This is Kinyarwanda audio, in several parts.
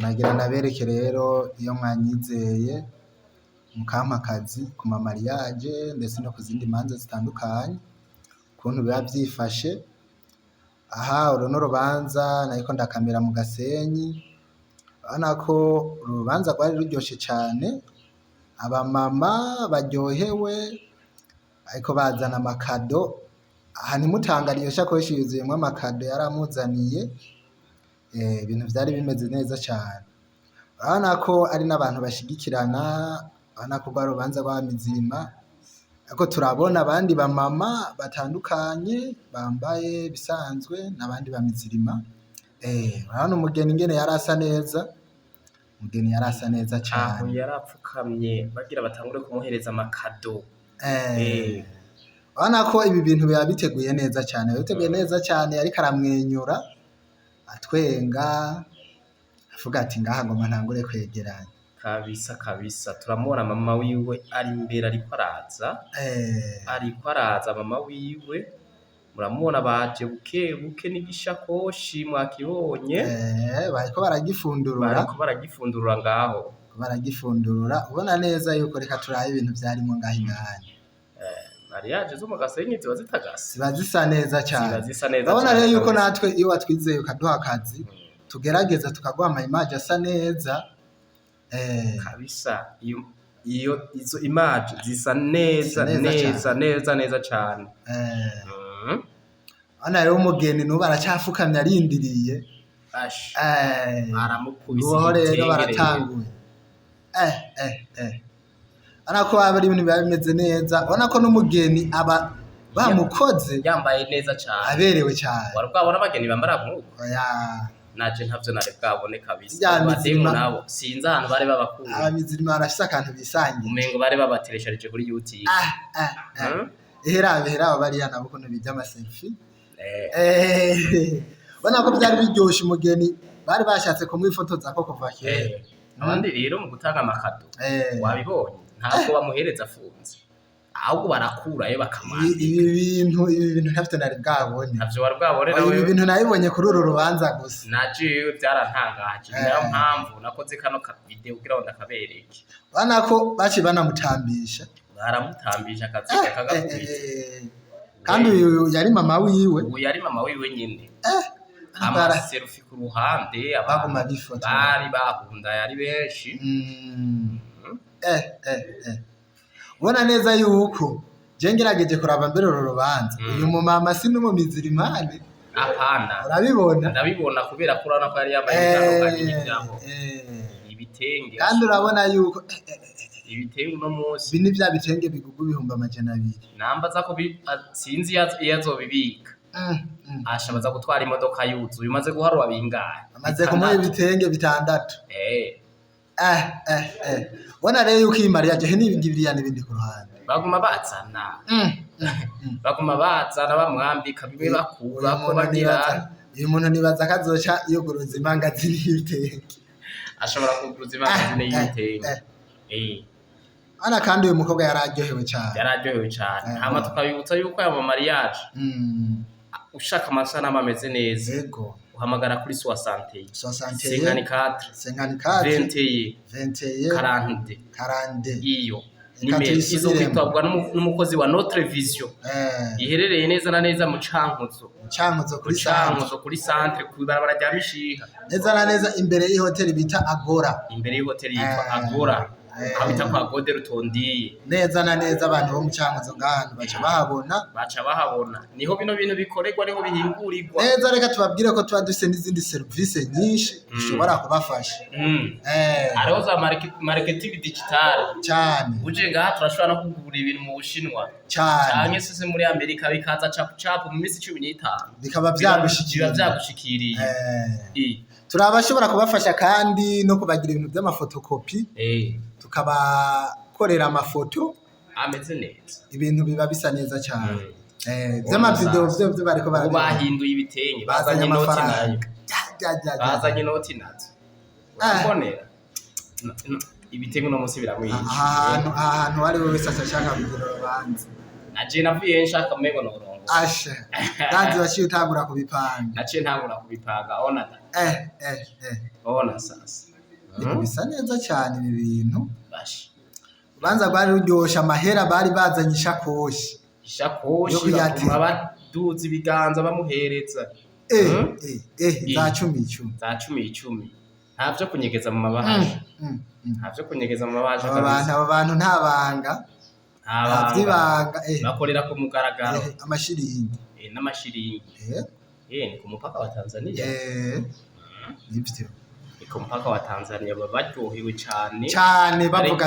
nagira ndabereke rero iyo mwanyizeye mukampa akazi ku ma mariage ndetse no ku zindi manza zitandukanye ukuntu biba vyifashe. Aha uru n'urubanza nariko ndakamera mu Gasenyi, urabona ko urubanza rwari ruryoshe cane, abamama baryohewe ariko bazana amakado. Aha ntimutangare iyo shakoshi yuzuyemwo amakado yaramuzaniye, ibintu vyari bimeze neza cane. Urabona ko ari n'abantu bashigikirana, urabona ko rwa rubanza rwa Mizirima, ariko turabona abandi bamama batandukanye bambaye bisanzwe n'abandi ba Mizirima. Urabona umugeni ingene yari asa neza, umugeni yari asa neza cane. Aho yarapfukamye bagira batangure kumuhereza amakado. Urabona ko ibi bintu biba biteguye neza cane, biteguye neza cane, ariko aramwenyura atwenga avuga ati ngaha ngoma ntangure kwegeranya. Kabisa turamubona mama wiwe ari imbere ariko araza mama wiwe, muramubona baje buke n'igishakoshi mwakibonye, bariko baragifundurura ngaho, baragifundurura ubona neza yuko reka turabe ibintu vyarimo ngaho indani. Mariage zo mu Gasenyi ziba zitagase, ziba zisa neza cane. Urabona rero yuko natwe iyo watwizeye ukaduha akazi tugerageza tukaguha ama image asa neza. Kabisa izo image zisa neza cane. Ana rero umugeni nubu aracafukamye arindiriye, aramukubise rero baratanguye. Ana ko ari ibintu biba bimeze neza, ubona ko n'umugeni aba bamukoze yambaye neza cane, aberewe cane. Wari bwabona abageni bambara nk'uko? Naje ntavyo nari bwabone kabisa. Abademu nabo sinzi ahantu bari babakura. Abamizirima barafise akantu bisangiye, umengo bari babatereshereje kuri YouTube. Hera bariya nabo ukuntu bijya ama selfie. Ubona ko byari biryoshe, umugeni bari bashatse kumwifotoza ko kuva kera. Abandi rero mu gutanga amakado wabibonye ntabwo bamuhereza afunze, ahubwo barakurayo bakamara. Ibi bintu ntavyo nari bwabone. Ntavyo wari bwabone nawe? Ibi bintu nabibonye kuri uru rubanza gusa. Naje byarantangaje, niyo mpamvu nakoze kano video kugira ngo ndakabereke. Urabona ko baci banamutambisha, baramutambisha akazi kagakubita. Kandi uyu yari mama wiwe. Uyu yari mama wiwe nyine. Amaserufi ku ruhande, abaguma bifoto bari bahunda yari benshi. Ubona neza yuko je ngerageje kuraba mbere uru rubanza, uyu mumama si n'umumizirimane. Apana, ndabibona kubera ko urabona ko yari yambaye ibitandukanye n'ivyabo, ibitenge. Kandi urabona yuko ibitenge uno munsi bini vya bitenge bigugu 200. Nambaza ko sinzi iyo azobibika. Ashabaza gutwara imodoka yuzuye, umaze guharura bingahe? Amaze kumuha ibitenge 6. Ubona rero yuko iyi mariage n'ibindi biriyane bindi ku ruhande baguma bazana, bamwambika bimwe bakurako bagira. Uyu muntu nibaza kazoca yoguruza imangazini y'ibitenge, ashobora kuguruza imangazini y'ibitenge. Ana kandi uyu mukobwa yararyohewe cyane. Hama tukabibutsa yuko aya mariage ushaka amasanamu ameze neza, yego uhamagara kuri 60 54 40 iyo nimero izo kwitwabwa n'umukozi wa Notre Vision, iherereye neza na neza mu Cankuzo kuri centre ku ibarabara rya Mishiha, neza na neza imbere y'ihoteli bita Agora, yitwa Agora. Habita kwa Gode Rutondiye, neza na neza abantu bo mu Cankuzo ngahantu baca bahabona. Niho bino bintu bikorerwa, niho bihingurirwa neza. Reka tubabwire ko tuba dufise n'izindi service nyinshi dushobora kubafasha. Hariho za marketing digital cyane. Uje ngaha turashobora no kugura ibintu mu Bushinwa cyane sese muri Amerika, bikaza cap mu minsi 15 bikaba vyagushikiriye. Turabashobora kubafasha kandi no kubagira ibintu by'amafotokopi, tukabakorera amafoto ameze neza, ibintu biba bisa neza cyane. Vy'amavideo vyo bariko bahinduye ibitenge, bazanye inoti nazo urabonera ibitenge no munsi biramwiye. Ahantu wari wese ashaka kugira urubanza, naje navuye nshaka umengo norongo Asha. Kandi waciye utangura kubipanga. Naciye ntangura kubipanga ona. Ona sasa bisa neza cyane ibi bintu ubanza rwari ruryosha amahera bari bazanye ishakoshi batuma baduza ibiganza bamuhereza za 10 ntavyo kunyegeza mu mabaje aba bantu nta banga bakorera ku mugaragaro amashiringi n'amashiringi ni ku mupaka wa Tanzania nibyo ku mupaka wa Tanzania baryohewe cyane bavuga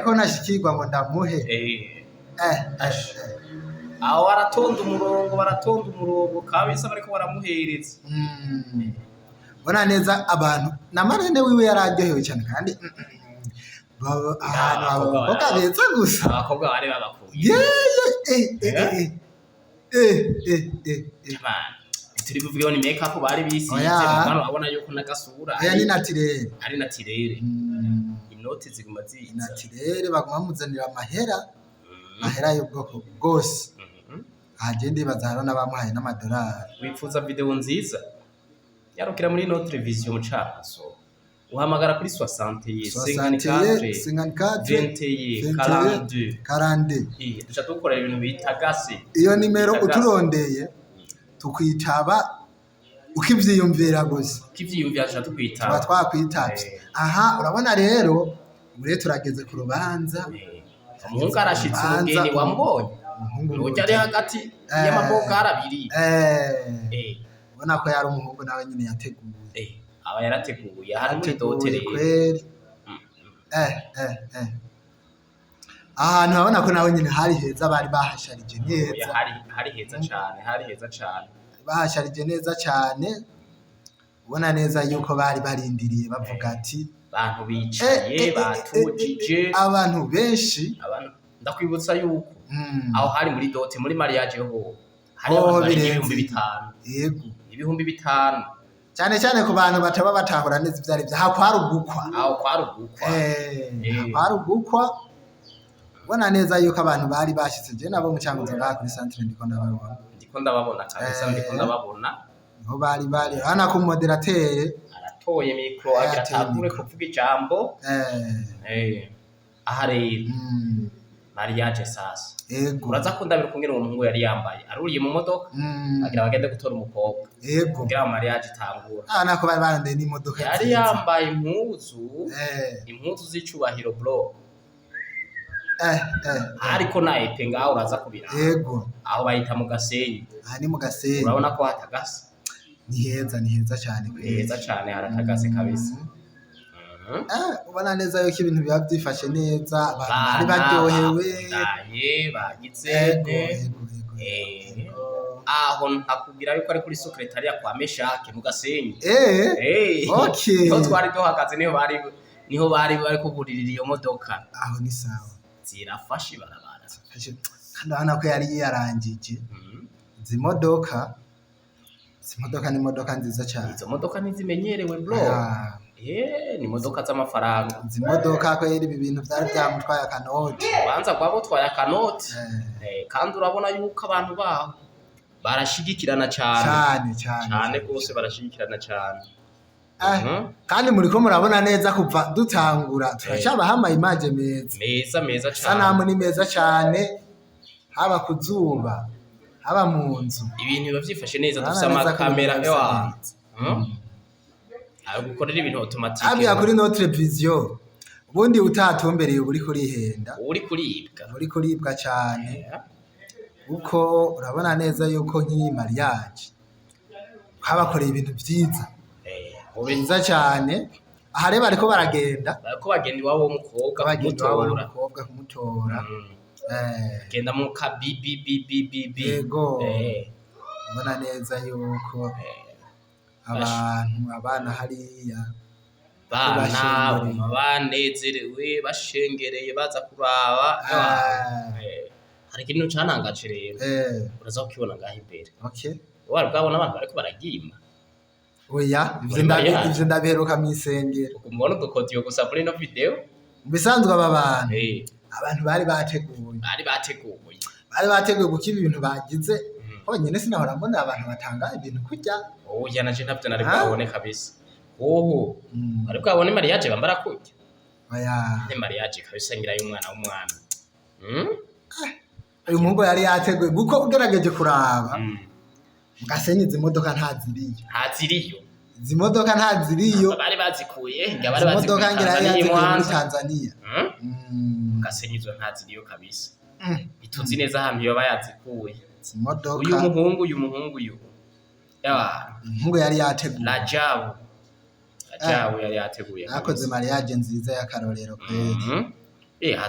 ko ntashikirwa ngo ndamuhe aho baratonda umurongo kabisa bariko baramuhereza bona neza abantu na marene wiwe yararyohewe cyane kandi ahantu abakobwa beza gusa abakobwa bari babakuye turi buvugeho ni make up bari bisize mugano abona yuko nagasura ni naturel ari naturel inoti ziguma ziza naturel baguma muzanira amahera y'ubwoko bwose agende bazaharo n'abamuhaye n'amadolari wifuza video nziza yarukira muri notre vision mucaso uhamagara kuri 60 duca dukorera ibintu bita gasi iyo nimero uturondeye tukwitaba ukivyiyumvira gusa duca tukwitaba twakwitavye aha urabona rero ure turageze ku rubanza umuhungu arashitse ubugeni wambonye urujya ari hagati y'amabogara abiri ubona ko yari umuhungu nawe nyine yateguye aba yarateguye hari muri dotere ahantu urabona ko nawe nyine hari heza bari bahasharije neza hari heza cyane bahasharije neza cyane ubona neza yuko bari barindiriye bavuga ati abantu bicaye batujije abantu benshi ndakwibutsa yuko aho hari muri dote muri mariage ho hari abantu bari ibihumbi 5 cyane cyane ku bantu bataba batahura neza ivyari bya kwari ugukwa ubona neza yuko abantu bari bashitse je nabo mu cyanguzo ngaha kuri centre ndiko ndababona kabisa niho bari hana ku moderateur aratoye mikro agira atangure kuvuga ijambo aha rero mariage sasa uraza kundabira kungena uwo muhungu yari yambaye aruriye mu modoka agira bagende gutora umukobwa kugira mariage itangura nako bari barandeye n'imodoka yari yambaye impuzu z'icubahiro bro ariko na epe ngaho uraza kubira aho bayita mu Gasenyi ni mu Gasenyi urabona ko hatagase ni heza cyane haratagase kabisa ubona neza yuko ibintu biba byifashe neza bari baryohewe bagize aho ntakubwira yuko ari kuri secretariat kwa Meshake mu Gasenyi niho twari duhagaze niho bari kuburirira iyo modoka aho ni sawa zirafashe barabara kandi urabona ko yari yarangije izi modoka ni imodoka nziza cyane izo modoka ntizimenyerewe bro ni imodoka z'amafaranga izi modoka ko yari ibi bintu byari byamutwaye akanoti ubanza kwabo twaye akanoti kandi urabona yuko abantu baho barashigikirana cyane rwose barashigikirana cyane kandi muri ko murabona neza kuva dutangura turacyabaha image meza cyane sanamu ni meza cyane haba kuzuba haba mu nzu ibintu biba byifashe neza dufite amakamera gukorera ibintu automatique abiya kuri notre vision ubundi utatumbereye uri kurihenda uri kuribwa cyane uko urabona neza yuko nk'iyi mariage habakoreye ibintu byiza cyane aha reba ariko bagenda iwabo w'umukobwa kumutora genda mu ka yego ubona neza yuko abana hariya banezerewe bashengereye baza kuraba hari ikintu cyanangaje rero uraza kukibona ngaho imbere wari bwabona abantu bariko baragima oya ivyo ndabiheruka mw'isengero ukumubona udukodiyo gusa muri ino video bisanzwe aba abantu bari bateguye kuko ibintu bagize ko honyine sinahora mbona abantu batanga ibintu kurya. Oya naje ntavyo nari bwabone kabisa. Oho. Ari bwabone mariage bambara kurya. Oya. Ne mariage kabisa ngira y'umwana w'umwana. Uyu muhungu yari yateguye guko ugerageje kuraba. Gasenye izi modoka ntaziriyo. Izi modoka ntaziriyo. Bari bazikuye, bari bazikuye muri Tanzania. Gasenye izo ntaziriyo kabisa. Ituzi neza ahantu yoba yazikuye. Izi modoka. Uyu muhungu uyu. Yawa. Umuhungu yari yateguye. Rajabu yari yateguye. Akoze mariage nziza y'akarorero kweli.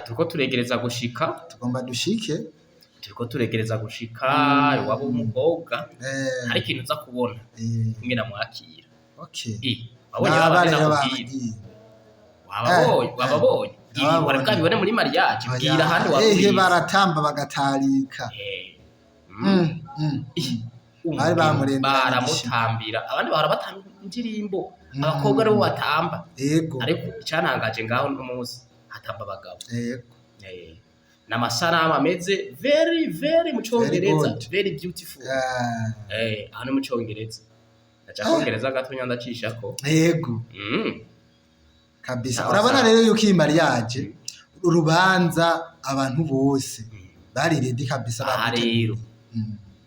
Turiko turegereza gushika. Tugomba dushike. Turiko turegereza gushika iwabo w'umukobwa. Hari ikintu uza kubona. Ngena mwakira. Okay. Wababonye. Warabwabibone muri mariage. Bwira handi waburiye. Baratamba bagatarika. Bari baramutambira. Abandi barabatamba indirimbo. Abakobwa aribo batamba. Yego. Ariko icyantangaje ngaho n'umunsi hatamba abagabo. Yego. N'amasanamu ameze very very mu Cyongereza, very beautiful. Hano mu Cyongereza. Acha Kongereza gatonya ndacishako. Yego. Kabisa. Urabona rero yuko iyi mariage urubanza abantu bose bari ready kabisa rero.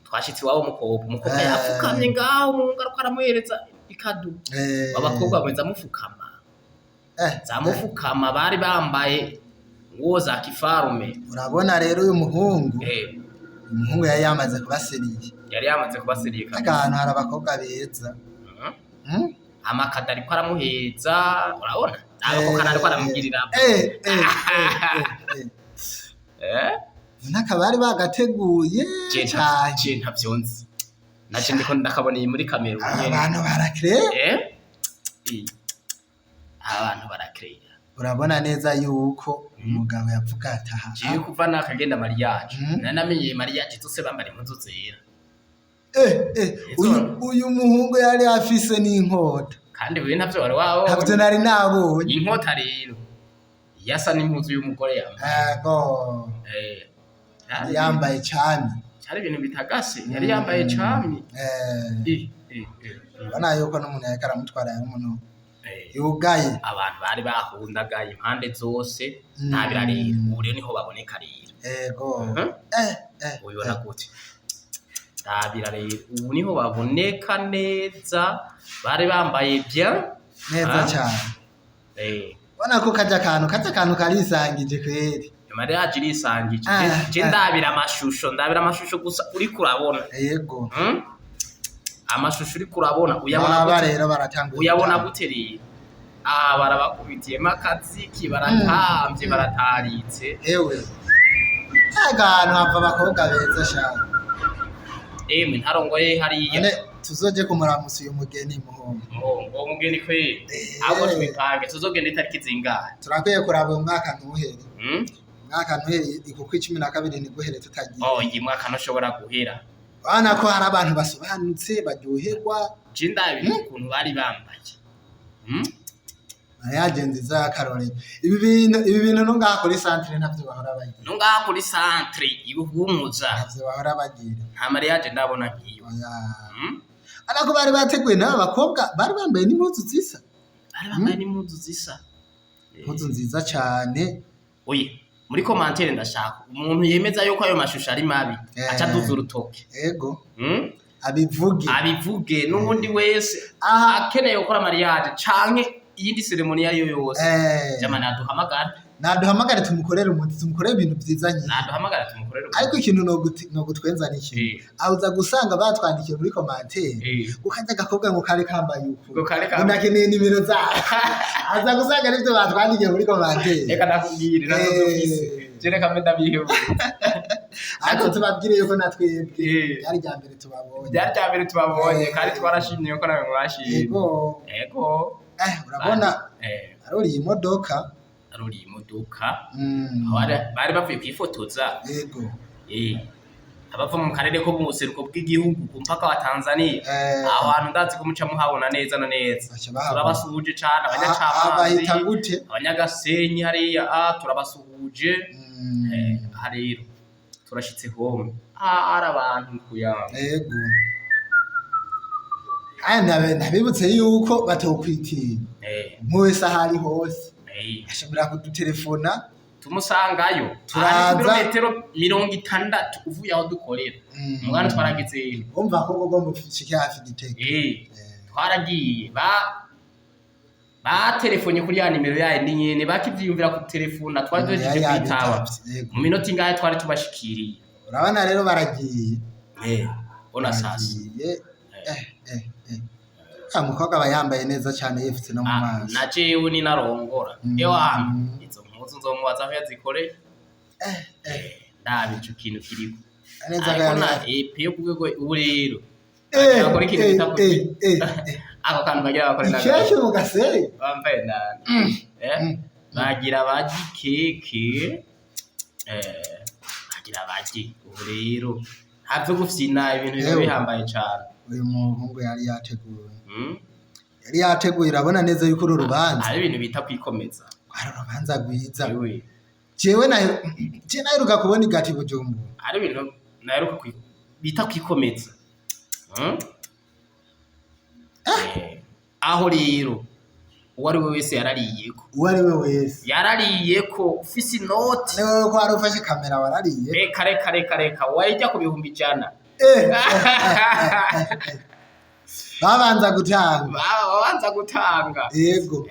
Twashitse wabo umukobwa yafukamye ngaho mu ngaruka aramuhereza ikadu. Abakobwa bameza mufukama. Zamufukama bari bambaye nguo za kifarume. Urabona rero uyu muhungu. Umuhungu yari yamaze kubaseriye kabisa. Ahantu hari abakobwa beza. Amakada ariko aramuheza urabona? Abakobwa ariko aramugirira. Nakabari bagateguye cyane ntavyonzi. Naje ndiko ndakabona iyi muri kamera abantu barakire. Abantu barakire. Urabona neza yuko umugabo yapfuka ataha. Jiye kuva nakagenda mariage. Nanamenye mariage tuse bambara impuzu zera. Uyu muhungu yari afise n'inkota. Kandi we ntavyo wari wawo. Ntavyo nari nabonye. Inkota rero. Yasa n'impuzu y'umugore yambaye. Yego. Yambaye cyane. Cyari ibintu bitagase. Yari yambaye cyane. Bana yuko n'umuntu yakara mutwara y'umuntu. Yugaye abantu bari bahundaga impande zose ntabirarira ubu rero niho baboneka rero. Yego. Uyibona gute? Ntabirarira ubu niho baboneka neza bari bambaye bien neza cyane. Bona ko kaja kantu karisangije kweri. Mariage irisangije. Je ndabira amashusho gusa uri kurabona. Yego. Amashusho uri kurabona uyabona gute rero? Barabakubitiyemo akaziki baratambye barataritse. Ewe ahantu hava abakobwa beza cyane. Ntarongoye hariya tuzoje kumuramusa uyu mugeni muhungu. Uwo mugeni kwe abo tubipange tuzogenda itariki zingahe? Turakwiye kuraba umwaka ntuhere. Umwaka ntuhere ikuko 12 ni guhere tutagiye. Iyi mwaka ntushobora guhera. Bana ko hari abantu basobanutse baryoherwa. Jindabi ukuntu bari bambaye. Yagenze za karore. Ibi bintu no ngaha kuri centre ntavyo bahora bagira. No ngaha kuri centre ibuhumuza. Ntavyo bahora bagira. Nta mariage ndabona nkiyo. Ariko bari bateguye n'abakobwa bari bambaye n'impuzu zisa. Bari bambaye n'impuzu zisa. Impuzu nziza cyane. Oye, muri commentaire ndashaka umuntu yemeza yuko ayo mashusho ari mabi aca duza urutoke. Yego. Abivuge n'ubundi wese akeneye gukora mariage canke iyindi ceremony ariyo yose. Jamani naduhamagare tumukorere ibintu byiza nyine. Naduhamagare tumukorere. Ariko ikintu no gutwenza niki. Auza gusanga batwandikiye muri commentaire. Ukaza gakobwa ngo kare kambaye uko. Unakeneye nimero za. Aza gusanga nivyo batwandikiye muri commentaire. Reka nakubwire nazo dufise. Jere kamwe ndabihewe. Ariko tubabwire yuko natwebwe yari ryambere tubabonye. Kandi twarashimye yuko nawe mwashimye. Yego. Urabona arori imodoka bari bavuye kwifotoza. Yego. Abava mu karere ko mu buseruko bw'igihugu ku mpaka wa Tanzania. Aho hantu ndazi ko muca muhabona neza na neza. Turabasuhuje cyane bahita gute? Abanyagasenyi hariya turabasuhuje. Harero turashitse home. ari abantu kuyanga. Yego. Ntabibutse yuko batokwitinya. Umwe wese ahari hose ashobora kudutelefona tumusangayo. Turaza kilometero 60 uvuye aho dukorera. Mwana twaragize. Umva ko gogo mufishike hafi Gitega. Twaragiye ba telefone kuri ya nimero yayo ni nyene bakivyiyumvira ku telefona twari duhejeje kwitaba. Mu minota ingahe twari tubashikiriye. Urabona rero baragiye. Ona sasa. Umukobwa aba yambaye neza cyane yifutse no mu maso. Na jewe ni narongora. Ewa izo mpuzu nzomubaza aho yazikoreye. Ndabica ikintu kiriko. Neza gana. Piyo kugwe urero. Akora ikintu bitako. Ako kantu bagira bakore naga. Ikeke mu gasere. Bambaye nani. Bagira baji keke. Bagira baji urero. Havyo gufyina ibintu biba bihambaye cyane. Uyu muhungu yari yateguye. Yari yateguye urabona neza yuko uru rubanza. Ari ibintu bita kwikomeza. Ari urubanza rwiza. Jewe naheruka kubona igati Bujumbura. Ari ibintu naheruka bita kwikomeza. Aho rero uwari we wese yarariyeko. Uwari we wese yarariyeko ufise inoti. Newe ko arufashe kamera warariye. Reka wajya ku 100. Babanza gutanga. Yego.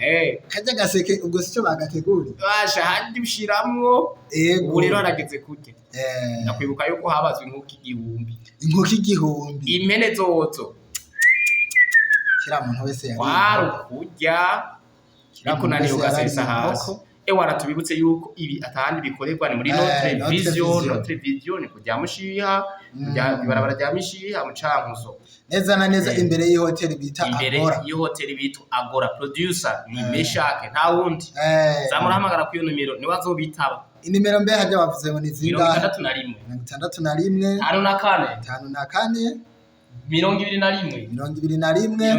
Kajya gaseke ubwo sico bagategura. Basha handi ushiramwo. Yego. Ubu rero arageze kute. Nakwibuka yuko habazwe inkoko igihumbi. Impene zozo. Kira muntu wese yari. Warukujya. Ariko nani ugasesa hasi. Waratubibutse yuko ibi atahandi bikorerwa ni muri Notre Vision ni kujya mushiha, ibarabara rya mishiha mu Cankuzo. Neza na neza imbere y'ihoteli bita Agora. Imbere y'ihoteli bita Agora. Producer ni Meshake nta wundi. Zamurahamagara ku iyo numero ni wazobitaba. Inimero mbe hajya bavuze ngo ni zinga 61 54 54 54 21 21